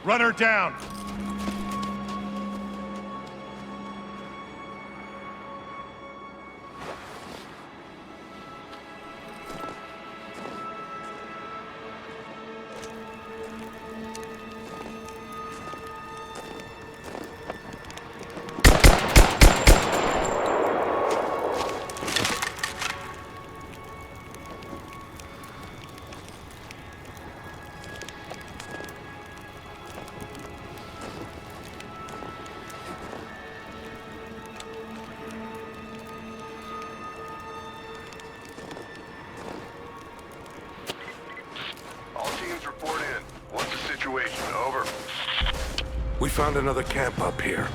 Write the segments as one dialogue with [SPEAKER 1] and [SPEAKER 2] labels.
[SPEAKER 1] Run her down!
[SPEAKER 2] Report in. What's the situation? Over.
[SPEAKER 3] We found another camp up here.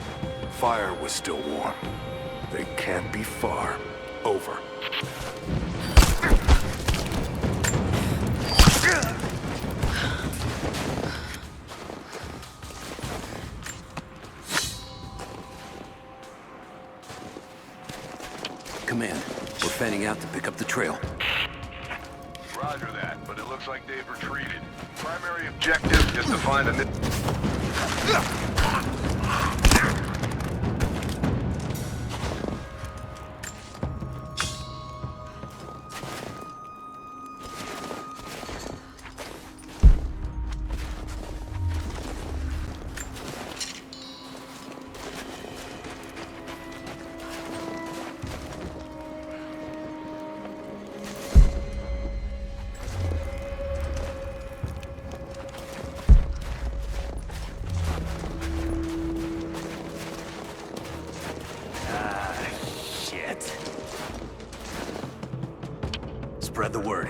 [SPEAKER 3] Fire was still warm. They can't be far. Over.
[SPEAKER 4] Command, we're fanning out to pick up the trail.
[SPEAKER 2] Roger that, but it looks like they've retreated. Primary objective is to find a...
[SPEAKER 4] Spread the word.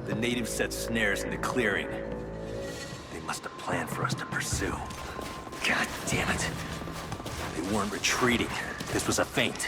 [SPEAKER 4] The natives set snares in the clearing. They must have planned for us to pursue. God damn it. They weren't retreating. This was a feint.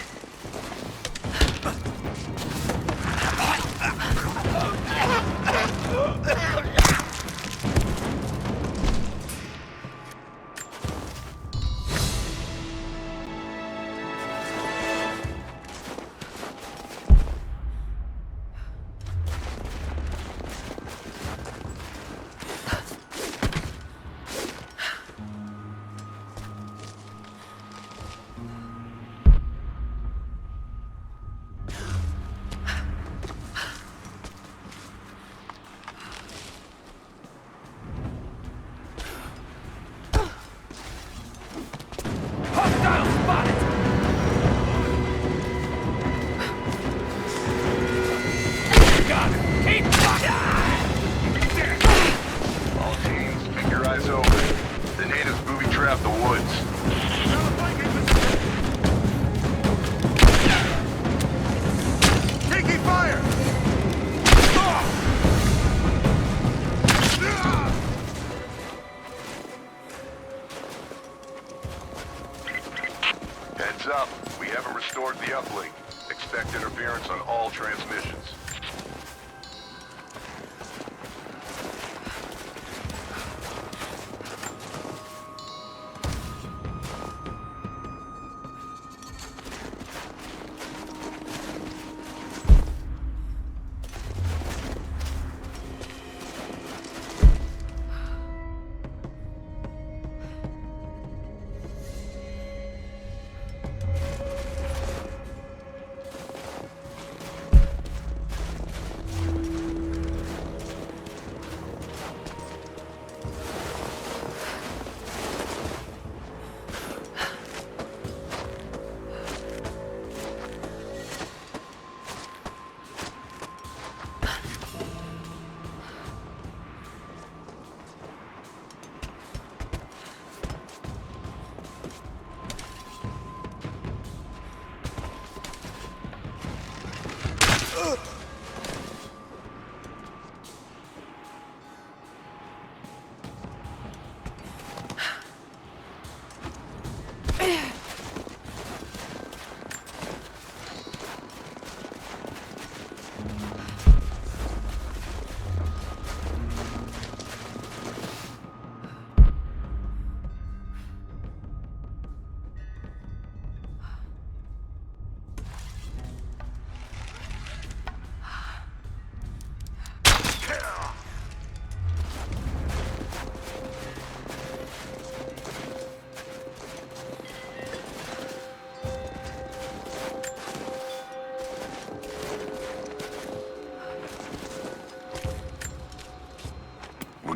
[SPEAKER 2] The woods.
[SPEAKER 1] Taking fire!
[SPEAKER 2] Heads up, we haven't restored the uplink. Expect interference on all transmissions.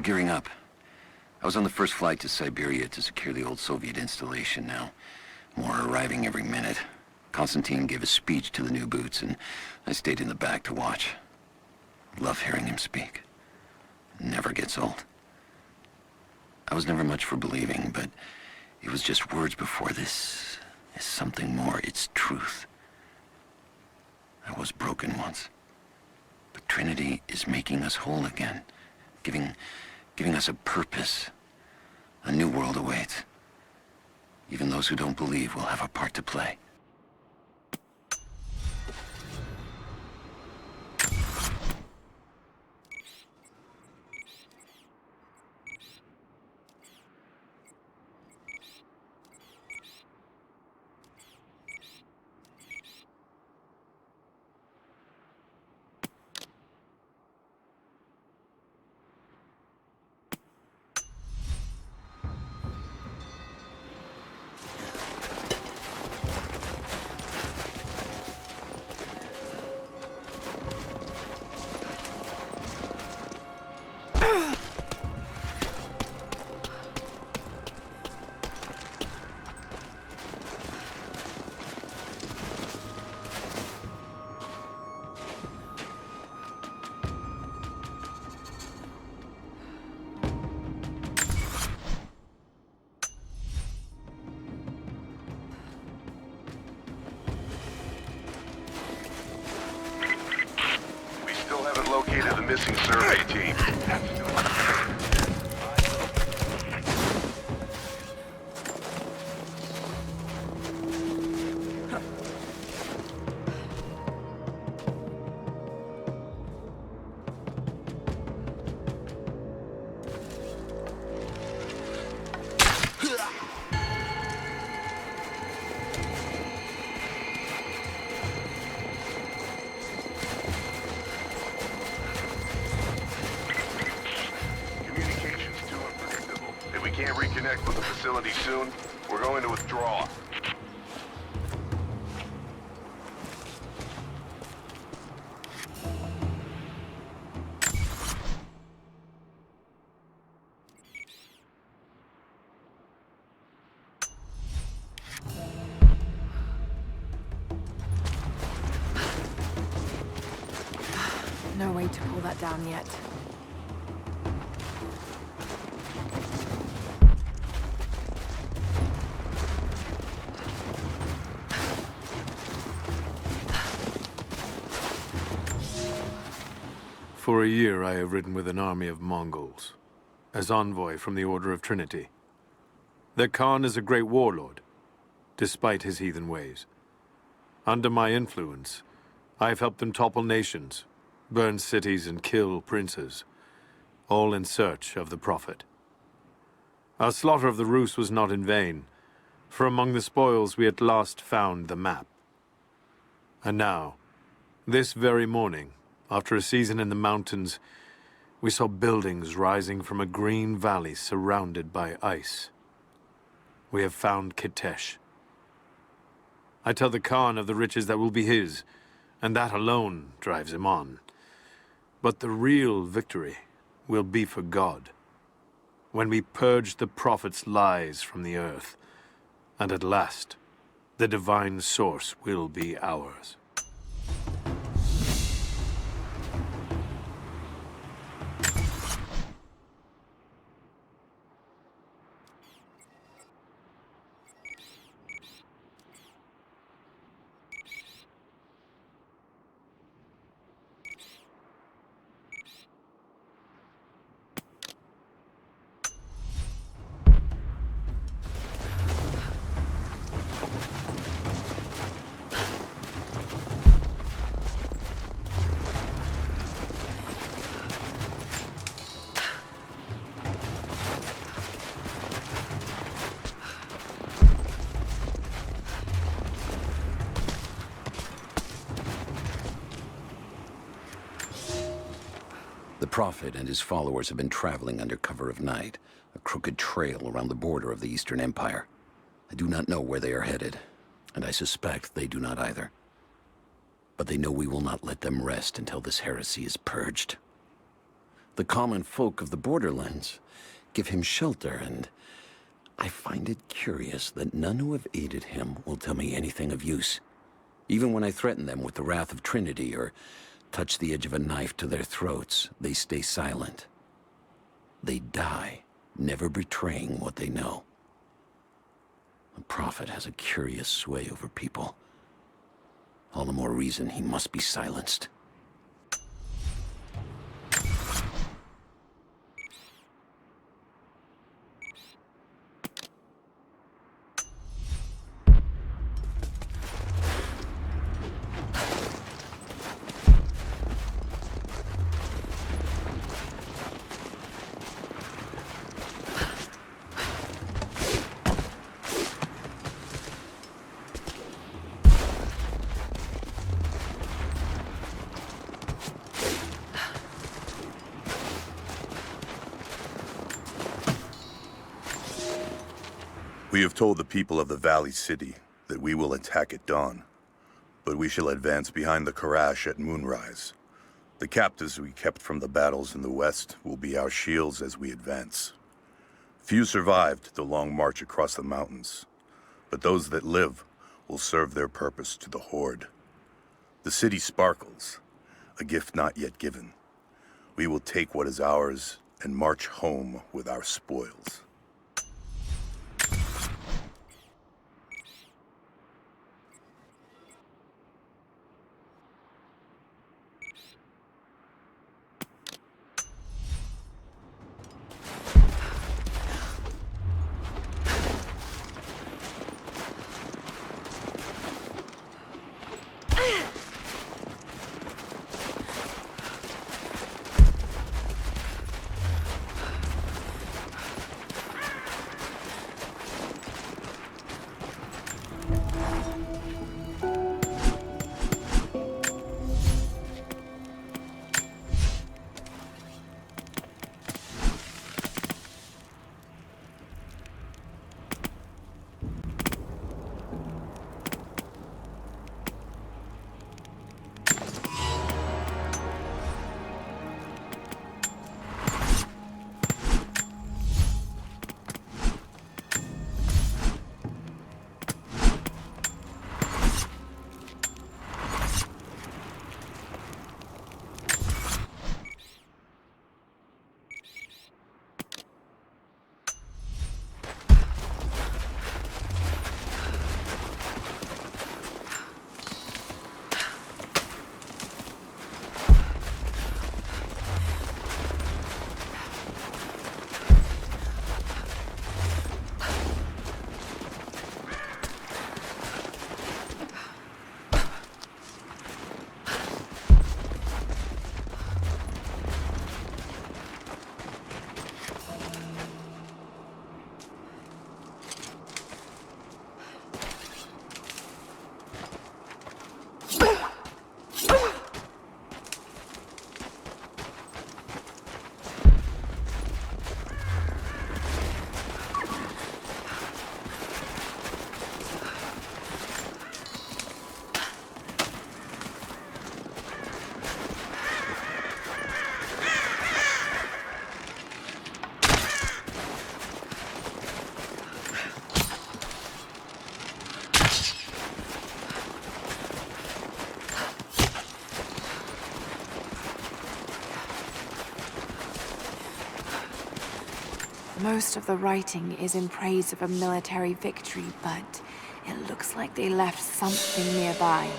[SPEAKER 1] gearing up. I was on the first flight to Siberia to secure the old Soviet installation now. More are arriving every minute. Konstantin gave a speech to the new boots, and I stayed in the back to watch. Love hearing him speak. Never gets old. I was never much for believing, but it was just words before. This is something more. It's truth. I was broken once. But Trinity is making us whole again. Giving us a purpose. A new world awaits. Even those who don't believe will have a part to play.
[SPEAKER 2] Located the missing survey team. Can't reconnect with the facility soon, we're going to withdraw.
[SPEAKER 5] No way to pull that down yet.
[SPEAKER 6] For a year I have ridden with an army of Mongols, as envoy from the Order of Trinity. Their Khan is a great warlord, despite his heathen ways. Under my influence, I have helped them topple nations, burn cities and kill princes, all in search of the Prophet. Our slaughter of the Rus was not in vain, for among the spoils we at last found the map. And now, this very morning, after a season in the mountains, we saw buildings rising from a green valley surrounded by ice. We have found Kitesh. I tell the Khan of the riches that will be his, and that alone drives him on. But the real victory will be for God, when we purge the Prophet's lies from the earth, and at last, the divine source will be ours.
[SPEAKER 1] The Prophet and his followers have been traveling under cover of night, a crooked trail around the border of the Eastern Empire. I do not know where they are headed, and I suspect they do not either. But they know we will not let them rest until this heresy is purged. the common folk of the borderlands, give him shelter, and I find it curious that none who have aided him will tell me anything of use. Even when I threaten them with the wrath of Trinity or touch the edge of a knife to their throats, they stay silent. They die, never betraying what they know. The Prophet has a curious sway over people. All the more reason he must be silenced.
[SPEAKER 7] We have told the people of the Valley City that we will attack at dawn, but we shall advance behind the Karash at moonrise. The captives we kept from the battles in the west will be our shields as we advance. Few survived the long march across the mountains, but those that live will serve their purpose to the Horde. The city sparkles, a gift not yet given. We will take what is ours and march home with our spoils.
[SPEAKER 5] Most of the writing is in praise of a military victory, but it looks like they left something nearby.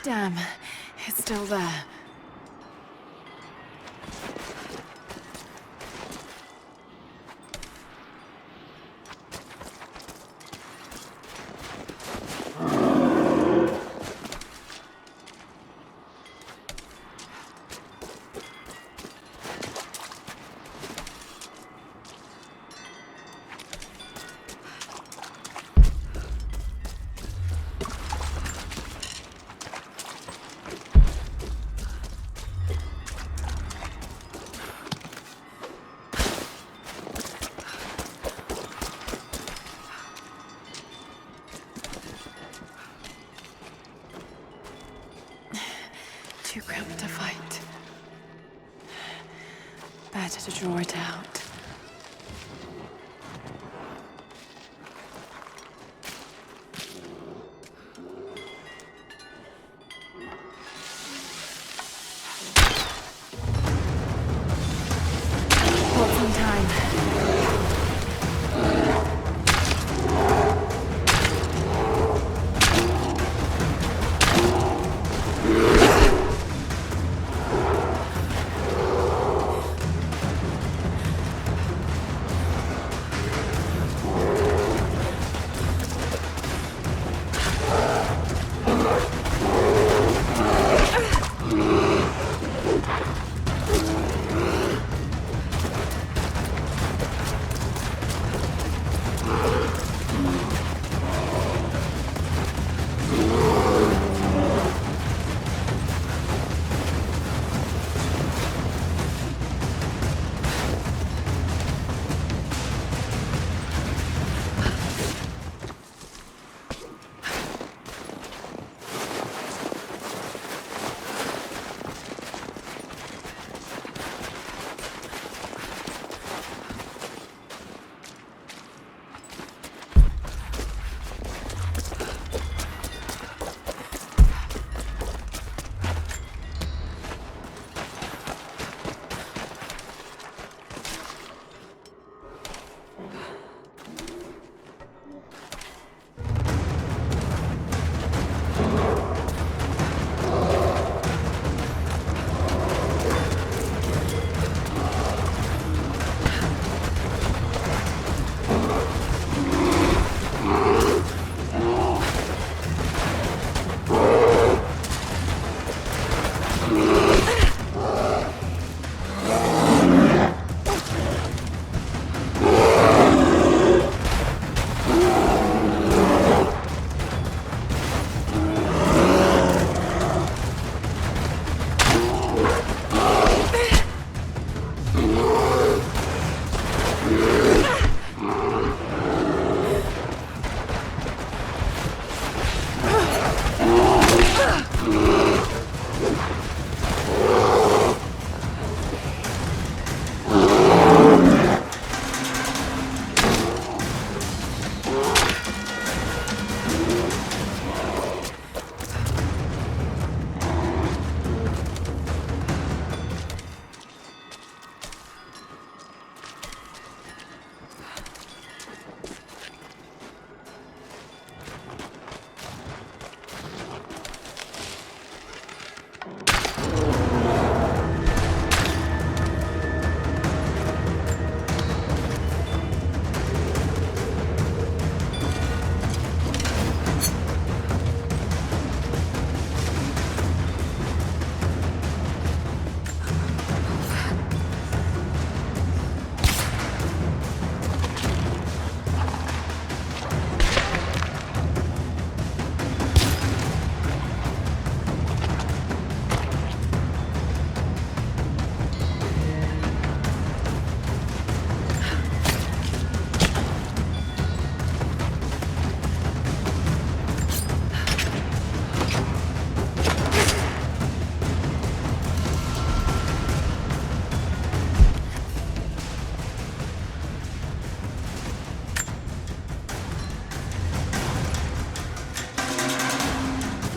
[SPEAKER 5] Damn, it's still there. Too cramped to fight. Better to draw it out. Hold some time.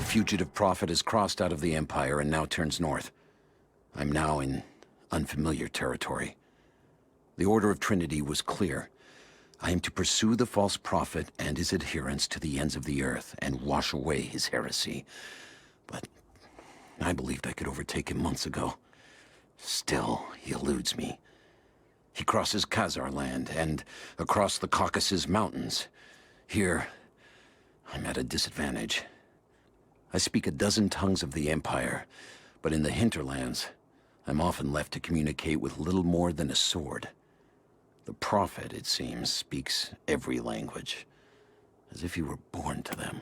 [SPEAKER 1] Fugitive prophet has crossed out of the Empire and now turns north. I'm now in unfamiliar territory. The Order of Trinity was clear. I am to pursue the false prophet and his adherents to the ends of the earth and wash away his heresy. But I believed I could overtake him months ago. Still, he eludes me. He crosses Khazar land and across the Caucasus Mountains. Here, I'm at a disadvantage. I speak a dozen tongues of the Empire, but in the hinterlands, I'm often left to communicate with little more than a sword. The Prophet, it seems, speaks every language, as if he were born to them.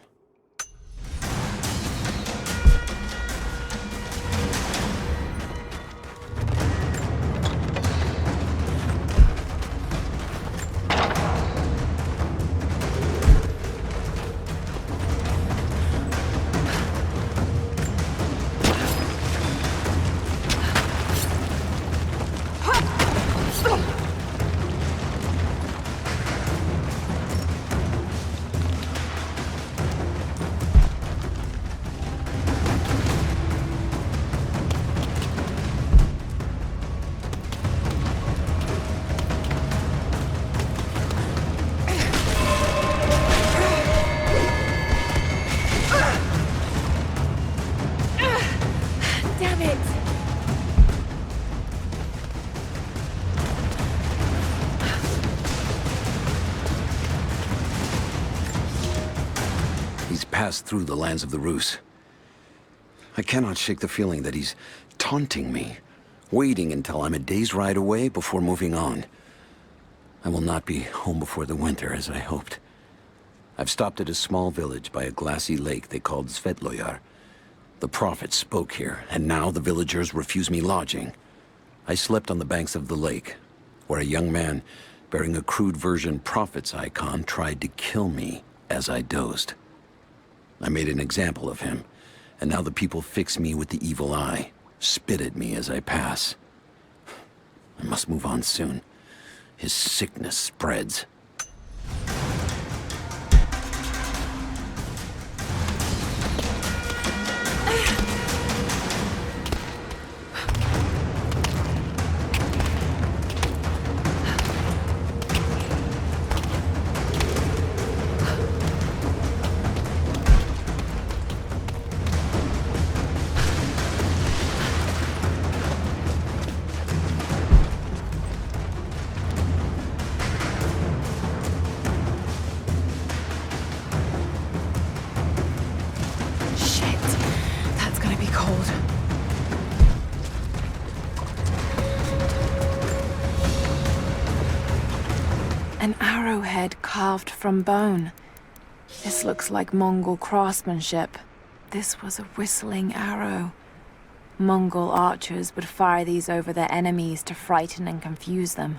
[SPEAKER 5] Damn it!
[SPEAKER 1] He's passed through the lands of the Rus. I cannot shake the feeling that he's taunting me, waiting until I'm a day's ride away before moving on. I will not be home before the winter, as I hoped. I've stopped at a small village by a glassy lake they called Svetloyar. The Prophet spoke here, and now the villagers refuse me lodging. I slept on the banks of the lake, where a young man bearing a crude version Prophet's icon tried to kill me as I dozed. I made an example of him, and now the people fix me with the evil eye, spit at me as I pass. I must move on soon. His sickness spreads.
[SPEAKER 5] Shit, that's gonna be cold. An arrowhead carved from bone. This looks like Mongol craftsmanship. This was a whistling arrow. Mongol archers would fire these over their enemies to frighten and confuse them.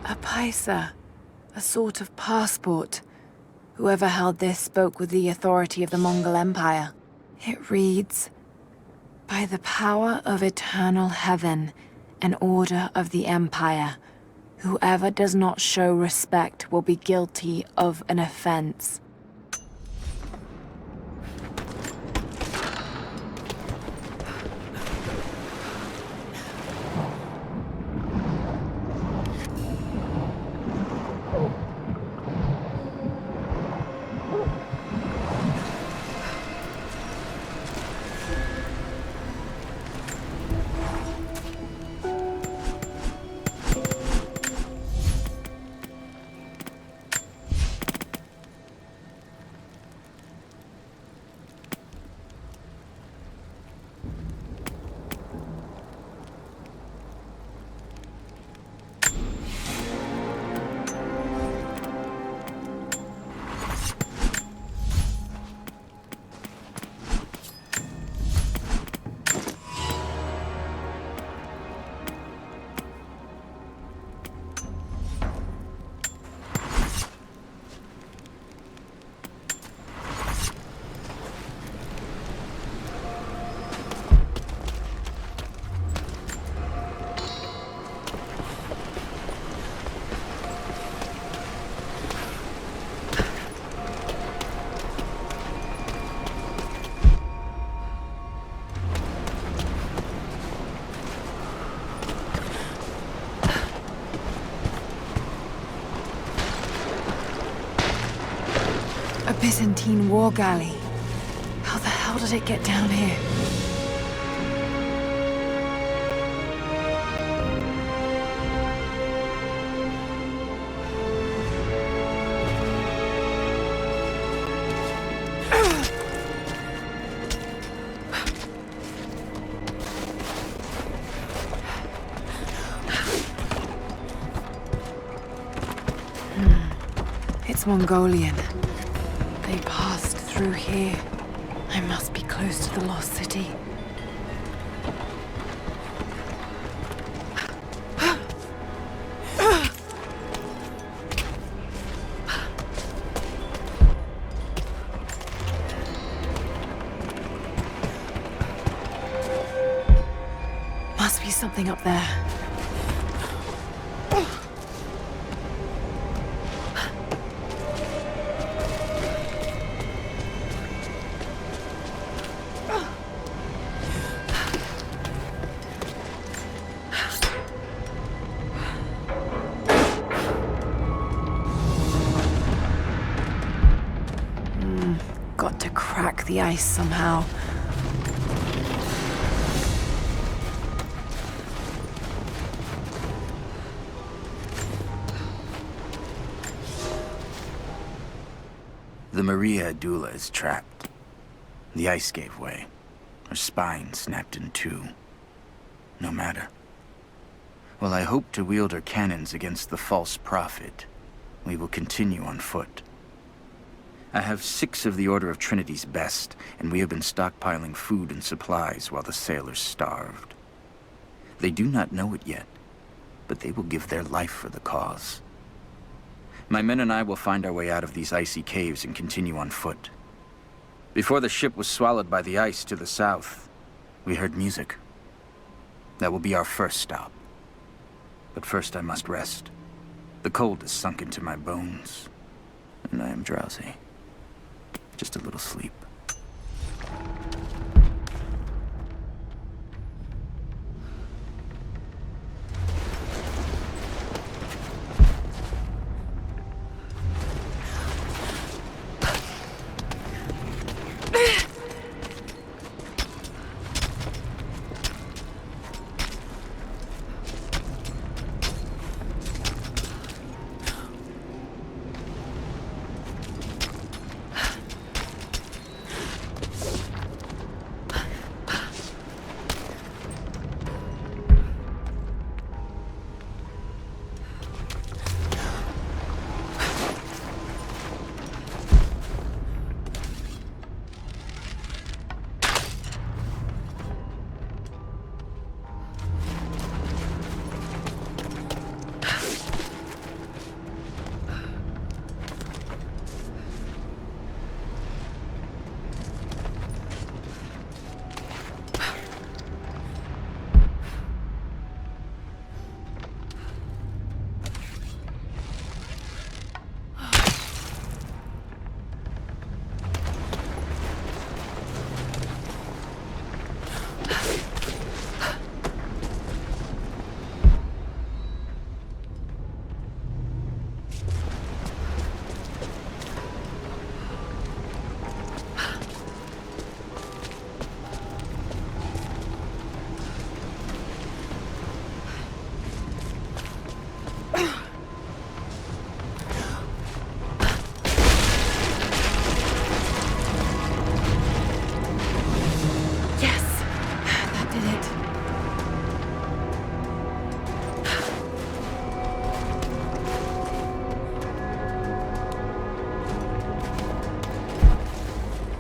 [SPEAKER 5] A paisa, a sort of passport. Whoever held this spoke with the authority of the Mongol Empire. It reads, "By the power of eternal heaven and order of the Empire, whoever does not show respect will be guilty of an offense." Byzantine war galley. How the hell did it get down here? It's Mongolian. They passed through here. I must be close to the lost city. Must be something up there. Got to crack the ice somehow.
[SPEAKER 8] The Maria Adula is trapped. The ice gave way. Her spine snapped in two. No matter. While I hope to wield her cannons against the false prophet, we will continue on foot. I have 6 of the Order of Trinity's best, and we have been stockpiling food and supplies while the sailors starved. They do not know it yet, but they will give their life for the cause. My men and I will find our way out of these icy caves and continue on foot. Before the ship was swallowed by the ice to the south, we heard music. That will be our first stop. But first I must rest. The cold has sunk into my bones, and I am drowsy. Just a little sleep.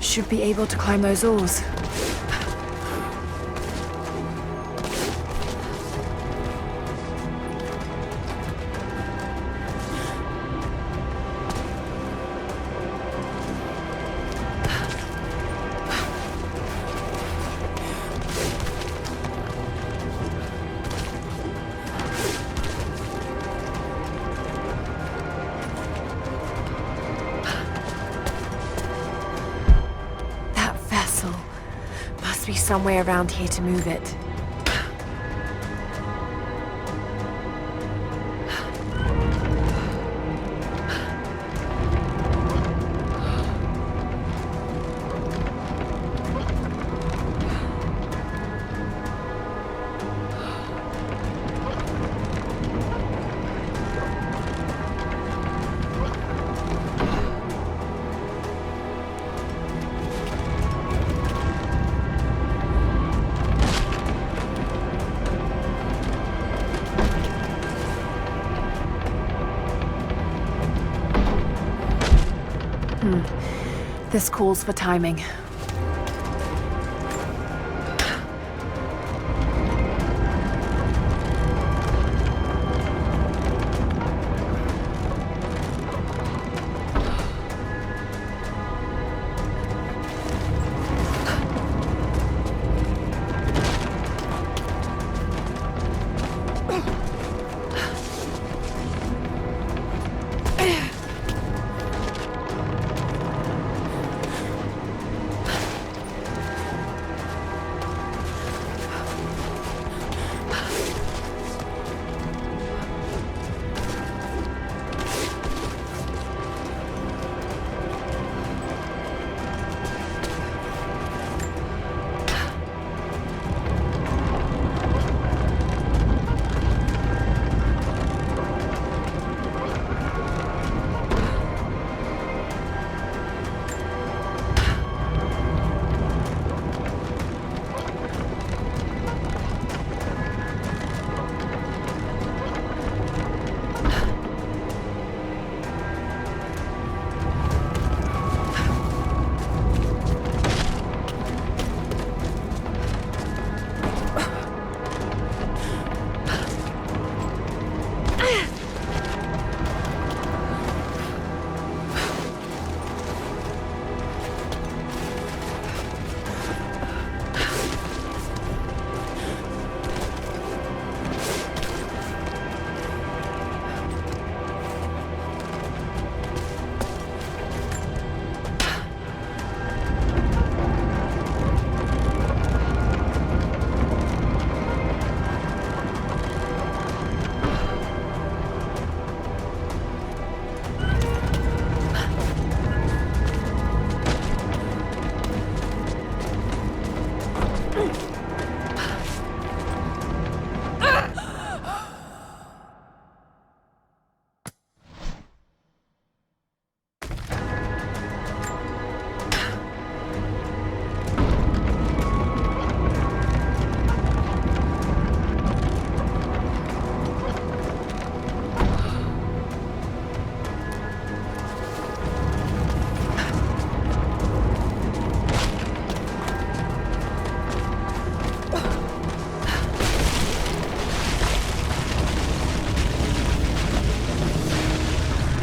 [SPEAKER 8] Should be able to climb those oars. Somewhere around here to move it.
[SPEAKER 5] This calls for timing.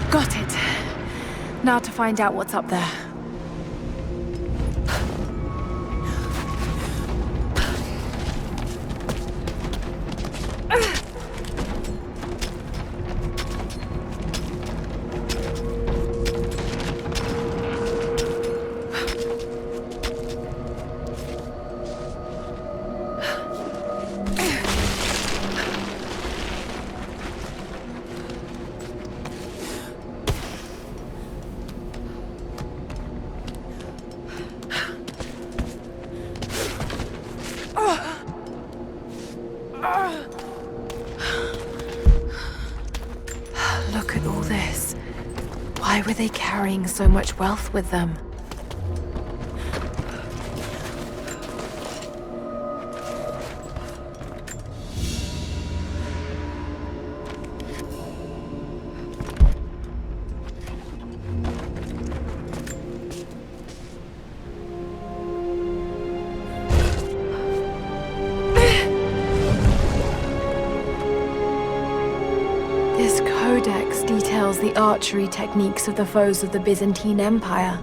[SPEAKER 5] Got it. Now to find out what's up there. Look at all this. Why were they carrying so much wealth with them? This codex details the archery techniques of the foes of the Byzantine Empire.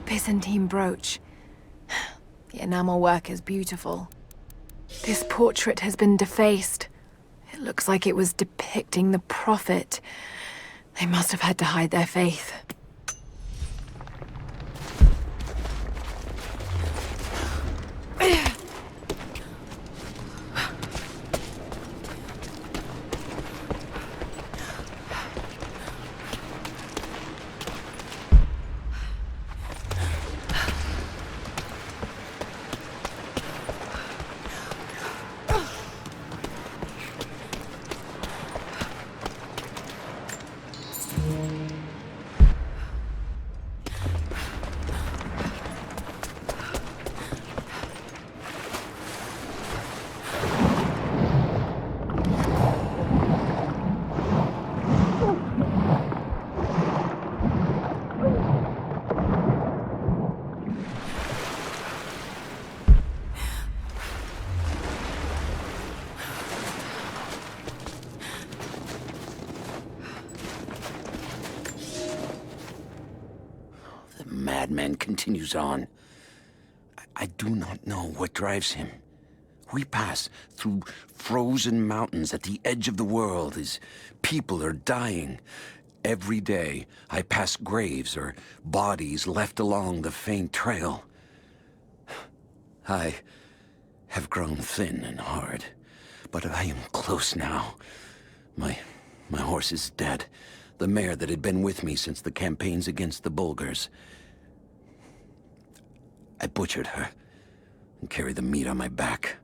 [SPEAKER 5] Byzantine brooch. The enamel work is beautiful. This portrait has been defaced. It looks like it was depicting the Prophet. They must have had to hide their faith.
[SPEAKER 1] madman continues on. I do not know what drives him. We pass through frozen mountains at the edge of the world as people are dying. Every day, I pass graves or bodies left along the faint trail. I have grown thin and hard, but I am close now. My horse is dead. The mare that had been with me since the campaigns against the Bulgars. I butchered her and carried the meat on my back.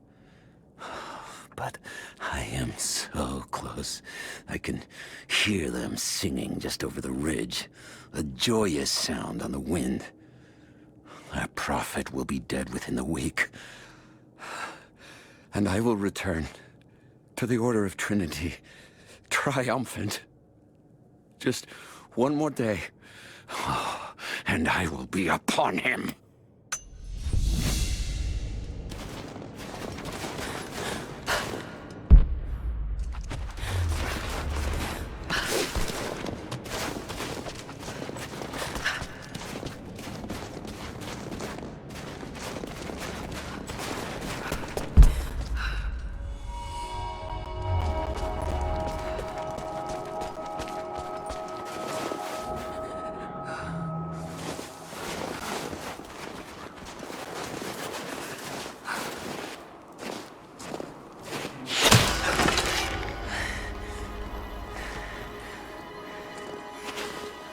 [SPEAKER 1] But I am so close. I can hear them singing just over the ridge. A joyous sound on the wind. Our prophet will be dead within the week. And I will return to the Order of Trinity, triumphant. Just one more day, and I will be upon him.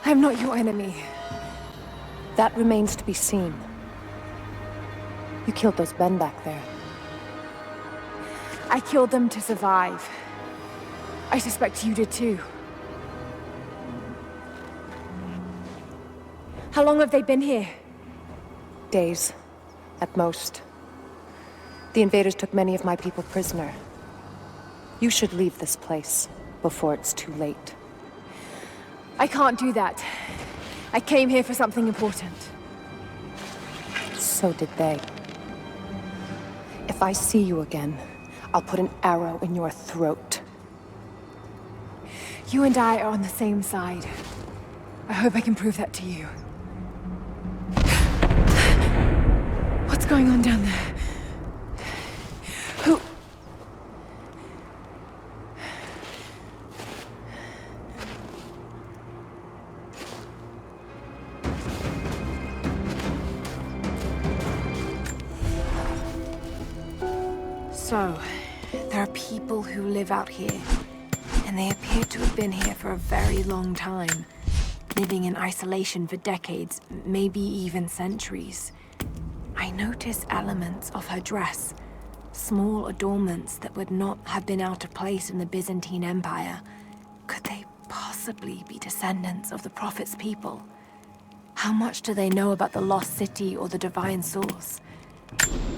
[SPEAKER 5] I'm not your enemy.
[SPEAKER 9] That remains to be seen. You killed those men back there.
[SPEAKER 5] I killed them to survive. I suspect you did too. How long have they been here?
[SPEAKER 9] Days, at most. The invaders took many of my people prisoner. You should leave this place before it's too late.
[SPEAKER 5] I can't do that. I came here for something important.
[SPEAKER 9] So did they. If I see you again, I'll put an arrow in your throat.
[SPEAKER 5] You and I are on the same side. I hope I can prove that to you. What's going on down there? Who... So, there are people who live out here, and they appear to have been here for a very long time, living in isolation for decades, maybe even centuries. I notice elements of her dress, small adornments that would not have been out of place in the Byzantine Empire. Could they possibly be descendants of the Prophet's people? How much do they know about the lost city or the divine source?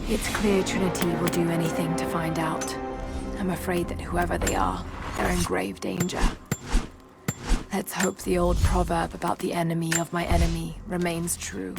[SPEAKER 5] It's clear Trinity will do anything to find out. I'm afraid that whoever they are, they're in grave danger. Let's hope the old proverb about the enemy of my enemy remains true.